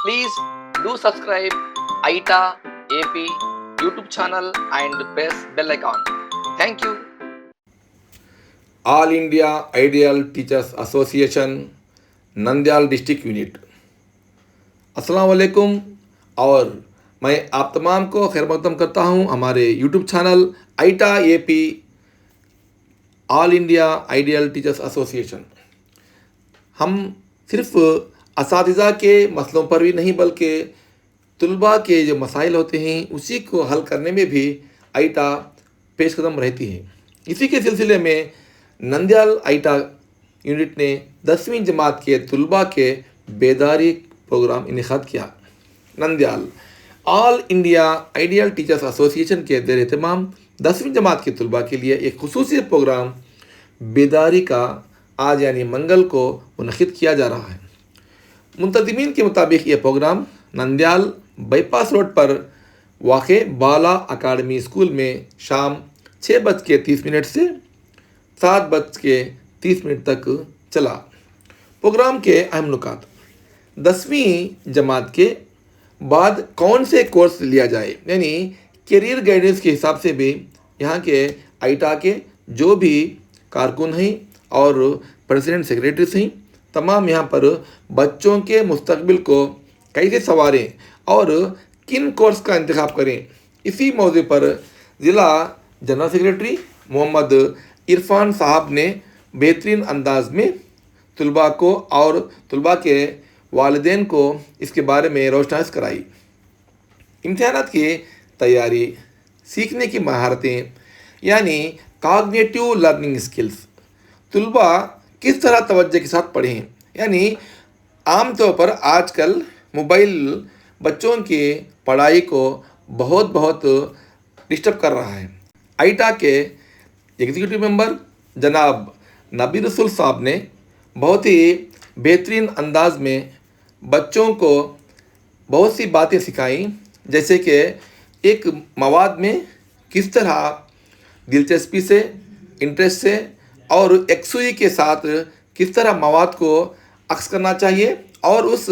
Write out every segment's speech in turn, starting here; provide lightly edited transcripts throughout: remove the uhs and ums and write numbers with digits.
Please do subscribe Aita AP YouTube channel and press bell icon. Thank you. All India Ideal Teachers Association Nandyal district unit. अस्सलाम वालेकुम। और मैं आप तमाम को खैर मकदम करता हूँ हमारे YouTube channel AITA AP all India ideal teachers association. हम सिर्फ असातिज़ा के मसलों पर भी नहीं बल्कि तलबा के जो मसाइल होते हैं उसी को हल करने में भी आइटा पेश कदम रहती है। इसी के सिलसिले में नंदयाल आइटा यूनिट ने 10वीं जमात के तलबा के बेदारी प्रोग्राम इनेकाद किया। Nandyal all India ideal teachers association के ज़ेर एहतमाम 10वीं जमात के तलबा के लिए एक खुसूसी प्रोग्राम बेदारी का आज यानी मंगल को मुनक़िद किया जा रहा है। मुंतज़मीन के मुताबिक ये प्रोग्राम नंदयाल बाईपास रोड पर वाक़े बाला अकादमी स्कूल में शाम 6:30 से 7:30 तक चला। प्रोग्राम के अहम नुकात: 10वीं जमात के बाद कौन से कोर्स लिया जाए, यानी करियर गाइडेंस के हिसाब से भी यहाँ के आइटा के जो भी कारकुन हैं और प्रेसिडेंट सेक्रेटरीज हैं तमाम यहाँ पर बच्चों के मुस्तकबिल को कैसे संवारें और किन कोर्स का इंतखाब करें, इसी मौजू पर ज़िला जनरल सेक्रेटरी मोहम्मद इरफान साहब ने बेहतरीन अंदाज में तलबा को और तलबा के वालिदैन को इसके बारे में रोशनास कराई। इम्तिहानात की तैयारी, सीखने की महारतें यानी कॉग्निटिव लर्निंग स्किल्स, तलबा किस तरह तवज्जो के साथ पढ़ें, यानी आम तौर पर आजकल मोबाइल बच्चों की पढ़ाई को बहुत डिस्टर्ब कर रहा है। आइटा के एग्जीक्यूटिव मेंबर जनाब नबी रसूल साहब ने बहुत ही बेहतरीन अंदाज में बच्चों को बहुत सी बातें सिखाई, जैसे कि एक मवाद में किस तरह दिलचस्पी से, इंटरेस्ट से और यकसुई के साथ किस तरह मवाद को अक्स करना चाहिए और उस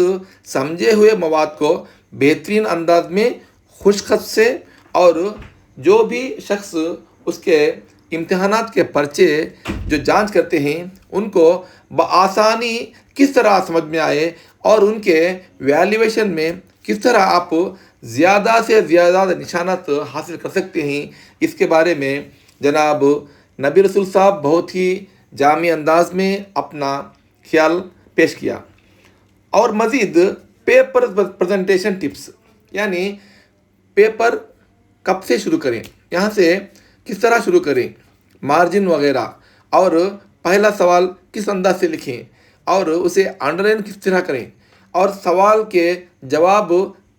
समझे हुए मवाद को बेहतरीन अंदाज में खुशखत से और जो भी शख्स उसके इम्तिहानात के पर्चे जो जांच करते हैं उनको बआसानी किस तरह समझ में आए और उनके वैल्यूएशन में किस तरह आप ज़्यादा से ज़्यादा निशानात हासिल कर सकते हैं, इसके बारे में जनाब नबी रसूल साहब बहुत ही जामी अंदाज में अपना ख्याल पेश किया। और मज़ीद पेपर प्रेजेंटेशन टिप्स, यानी पेपर कब से शुरू करें, यहाँ से किस तरह शुरू करें, मार्जिन वगैरह, और पहला सवाल किस अंदाज से लिखें और उसे अंडरलाइन किस तरह करें और सवाल के जवाब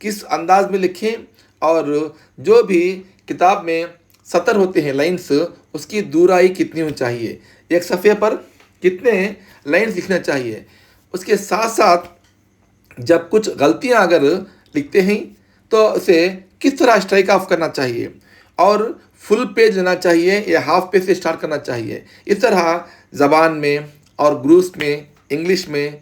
किस अंदाज में लिखें और जो भी किताब में सतर होते हैं लाइन्स उसकी दूराई कितनी होनी चाहिए, एक सफ़े पर कितने लाइन्स लिखना चाहिए। उसके साथ साथ जब कुछ गलतियां अगर लिखते हैं तो उसे किस तरह स्ट्राइक ऑफ करना चाहिए और फुल पेज लेना चाहिए या हाफ पेज से स्टार्ट करना चाहिए। इस तरह ज़बान में और ग्रुप्स में, इंग्लिश में,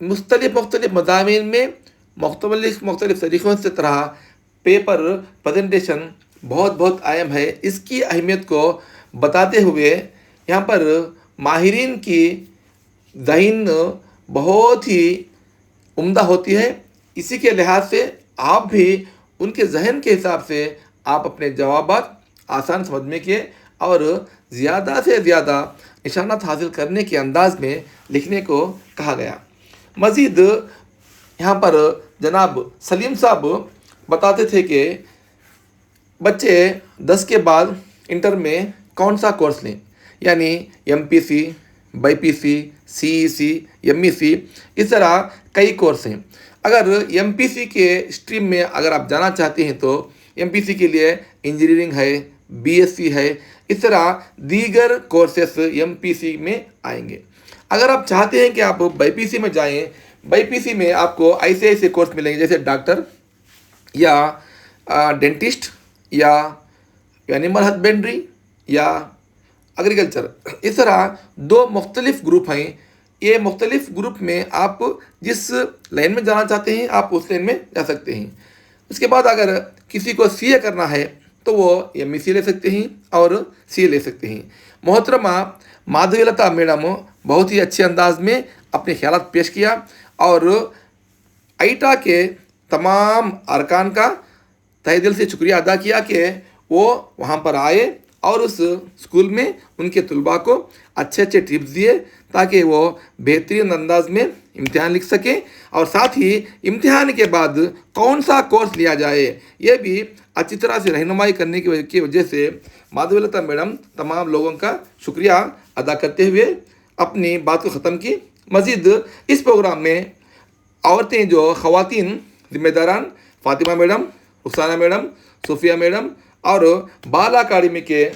मुख्तलिफ मज़ामीन में मुख्तलिफ तरीक़ों से तरह पेपर प्रेजेंटेशन बहुत अहम है। इसकी अहमियत को बताते हुए यहाँ पर माहिरीन की ज़हन बहुत ही उम्दा होती है। इसी के लिहाज से आप भी उनके जहन के हिसाब से आप अपने जवाबात आसान समझने के और ज़्यादा से ज़्यादा निशानात हासिल करने के अंदाज में लिखने को कहा गया। मज़ीद यहाँ पर जनाब सलीम साहब बताते थे कि बच्चे 10 के बाद इंटर में कौन सा कोर्स लें, यानी MPC, BPC, CEC, MEC, इस तरह कई कोर्स हैं। अगर MPC के स्ट्रीम में अगर आप जाना चाहते हैं तो MPC के लिए इंजीनियरिंग है, BSc है, इस तरह दीगर कोर्सेस MPC में आएंगे। अगर आप चाहते हैं कि आप BPC में जाएं, BPC में आपको ऐसे कोर्स मिलेंगे जैसे डॉक्टर या डेंटिस्ट या एनिमल हस्बेंड्री या एग्रीकल्चर। इस तरह दो मुख्तलिफ ग्रुप हैं یہ مختلف گروپ میں آپ جس لائن میں جانا چاہتے ہیں آپ اس لائن میں جا سکتے ہیں. اس کے بعد اگر کسی کو سی اے کرنا ہے تو وہ ایم ای سی لے سکتے ہیں اور سی اے لے سکتے ہیں. محترمہ مادھوی لتا میڈم بہت ہی اچھے انداز میں اپنے خیالات پیش کیا اور آئیٹا کے تمام ارکان کا تہ دل سے شکریہ ادا کیا کہ وہ وہاں پر آئے اور اس اسکول میں ان کے طلباء کو اچھے اچھے ٹپس دیے تاکہ وہ بہترین انداز میں امتحان لکھ سکیں اور ساتھ ہی امتحان کے بعد کون سا کورس لیا جائے یہ بھی اچھی طرح سے رہنمائی کرنے کی وجہ سے مادھوی لتا میڈم تمام لوگوں کا شکریہ ادا کرتے ہوئے اپنی بات کو ختم کی. مزید اس پروگرام میں عورتیں جو خواتین ذمہ داران فاطمہ میڈم، رخسانہ میڈم، صوفیہ میڈم اور بالا اکیڈمی کے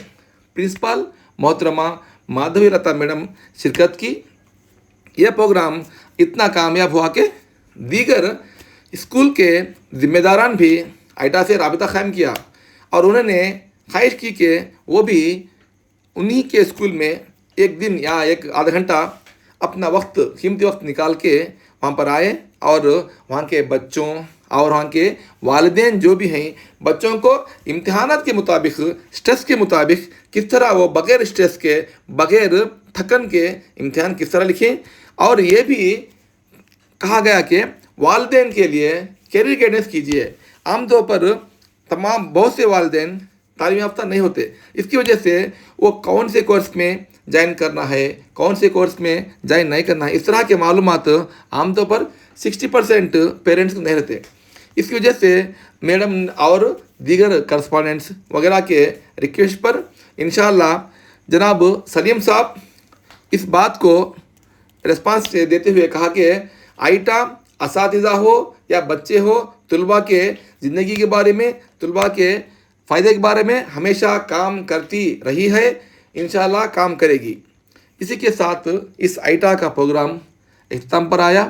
پرنسپل محترمہ مادھوی لتا میڈم شرکت کی. یہ پروگرام اتنا کامیاب ہوا کہ دیگر اسکول کے ذمہ داران بھی آئیٹا سے رابطہ قائم کیا اور انہوں نے خواہش کی کہ وہ بھی انہی کے اسکول میں ایک دن یا ایک آدھا گھنٹہ اپنا وقت قیمتی وقت نکال کے وہاں پر آئے اور وہاں کے بچوں اور وہاں کے والدین جو بھی ہیں بچوں کو امتحانات کے مطابق اسٹریس کے مطابق کس طرح وہ بغیر اسٹریس کے بغیر تھکن کے امتحان کس طرح لکھیں. اور یہ بھی کہا گیا کہ والدین کے لیے کیریئر گائیڈنس کیجیے. عام طور پر بہت سے والدین تعلیم یافتہ نہیں ہوتے، اس کی وجہ سے وہ کون سے کورس میں جوائن کرنا ہے کون سے کورس میں جوائن نہیں کرنا ہے اس طرح کے معلومات عام طور پر 60% پیرنٹس کو نہیں رہتے. اس کی وجہ سے میڈم اور دیگر کرسپونڈنٹس وغیرہ کے ریکویسٹ پر انشاءاللہ جناب سلیم صاحب اس بات کو ریسپانس دیتے ہوئے کہا کہ آئیٹا اساتذہ ہو یا بچے ہو طلباء کے زندگی کے بارے میں طلباء کے فائدے کے بارے میں ہمیشہ کام کرتی رہی ہے، انشاءاللہ کام کرے گی. اسی کے ساتھ اس آئیٹا کا پروگرام اختتام پر آیا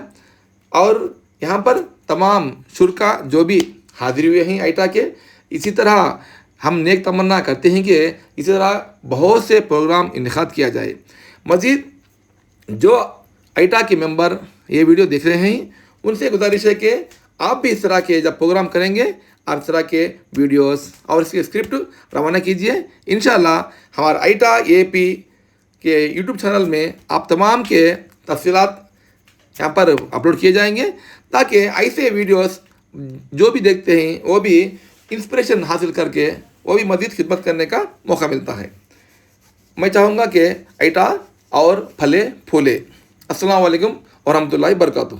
اور یہاں پر تمام شرکا جو بھی حاضر ہوئے ہیں آئیٹا کے، اسی طرح ہم نیک تمنا کرتے ہیں کہ اسی طرح بہت سے پروگرام انعقاد کیا جائے. مزید جو آئیٹا کے ممبر یہ ویڈیو دیکھ رہے ہیں ان سے گزارش ہے کہ آپ بھی اس طرح کے جب پروگرام کریں گے آپ اس طرح کے ویڈیوز اور اس کے اسکرپٹ روانہ کیجئے. انشاءاللہ ہمارا آئیٹا اے پی کے یوٹیوب چینل میں آپ تمام کے تفصیلات یہاں پر اپلوڈ کیے جائیں گے تاکہ ایسے ویڈیوز جو بھی دیکھتے ہیں وہ بھی انسپریشن حاصل کر کے وہ بھی مزید خدمت کرنے کا موقع ملتا ہے. میں چاہوں گا کہ آئیٹا اور پھلے پھولے. السلام علیکم ورحمۃ اللہ وبرکاتہ.